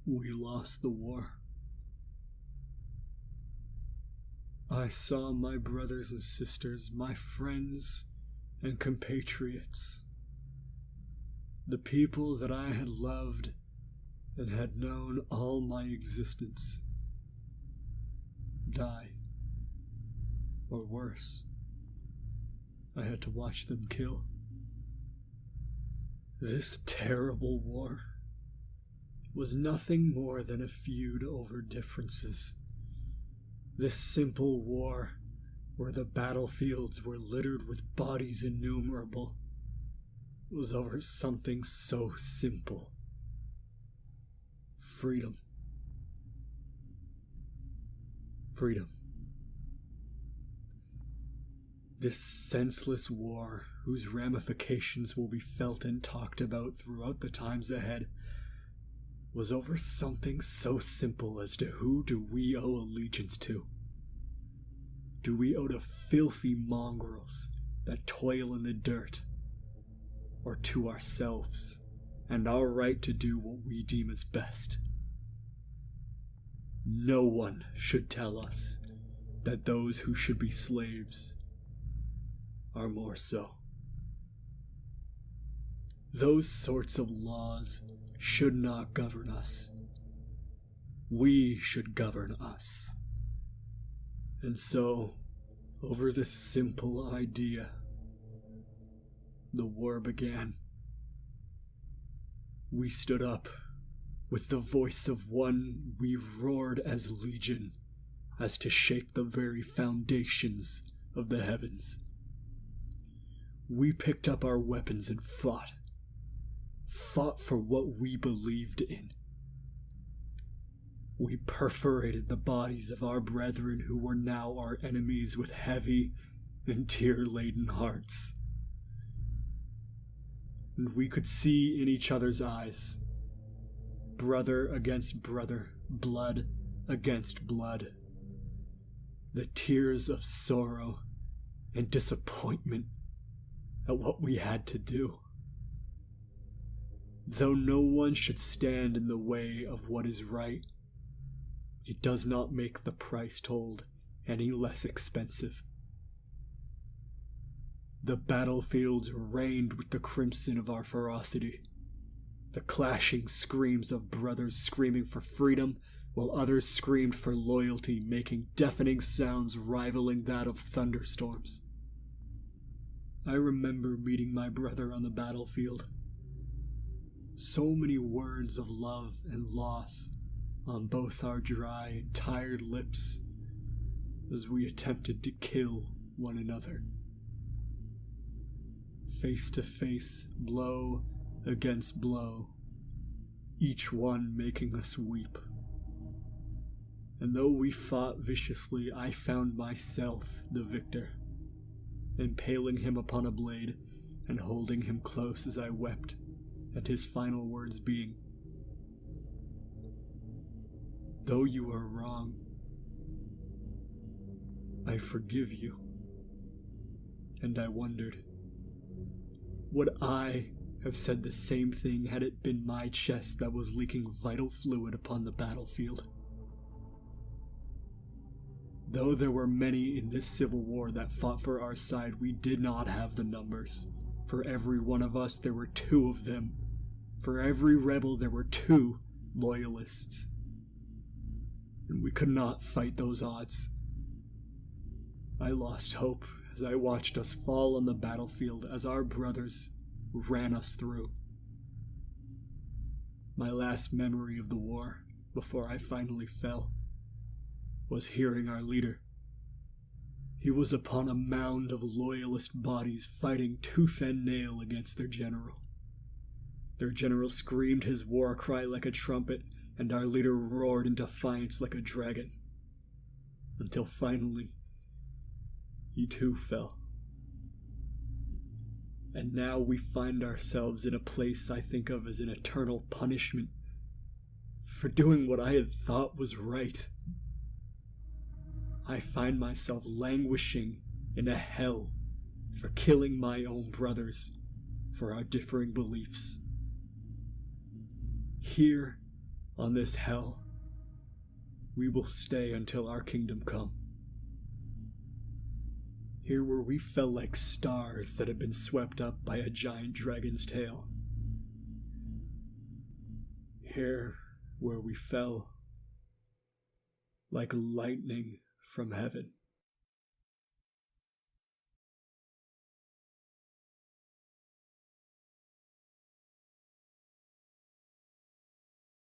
We lost the war. I saw my brothers and sisters, my friends and compatriots, the people that I had loved and had known all my existence, die, or worse, I had to watch them kill. This terrible war was nothing more than a feud over differences. This simple war, where the battlefields were littered with bodies innumerable, was over something so simple. Freedom. Freedom. This senseless war, whose ramifications will be felt and talked about throughout the times ahead, was over something so simple as to who do we owe allegiance to? Do we owe to filthy mongrels that toil in the dirt, or to ourselves and our right to do what we deem as best? No one should tell us that those who should be slaves are more so. Those sorts of laws should not govern us. We should govern us. And so, over this simple idea, the war began. We stood up. With the voice of one, we roared as legion, as to shake the very foundations of the heavens. We picked up our weapons and fought for what we believed in. We perforated the bodies of our brethren who were now our enemies with heavy and tear-laden hearts. And we could see in each other's eyes, brother against brother, blood against blood, the tears of sorrow and disappointment at what we had to do. Though no one should stand in the way of what is right, it does not make the price told any less expensive. The battlefields rained with the crimson of our ferocity, the clashing screams of brothers screaming for freedom, while others screamed for loyalty, making deafening sounds rivaling that of thunderstorms. I remember meeting my brother on the battlefield. So many words of love and loss on both our dry and tired lips as we attempted to kill one another. Face to face, blow against blow, each one making us weep. And though we fought viciously, I found myself the victor, impaling him upon a blade and holding him close as I wept, and his final words being, "Though you are wrong, I forgive you." And I wondered, would I have said the same thing had it been my chest that was leaking vital fluid upon the battlefield? Though there were many in this civil war that fought for our side, we did not have the numbers. For every one of us, there were two of them. For every rebel, there were two loyalists. And we could not fight those odds. I lost hope as I watched us fall on the battlefield as our brothers ran us through. My last memory of the war, before I finally fell, was hearing our leader. He was upon a mound of loyalist bodies fighting tooth and nail against their general. Their general screamed his war cry like a trumpet, and our leader roared in defiance like a dragon. Until finally, he too fell. And now we find ourselves in a place I think of as an eternal punishment for doing what I had thought was right. I find myself languishing in a hell for killing my own brothers for our differing beliefs. Here, On this hell, we will stay until our kingdom come. Here where we fell like stars that had been swept up by a giant dragon's tail. Here where we fell like lightning from heaven.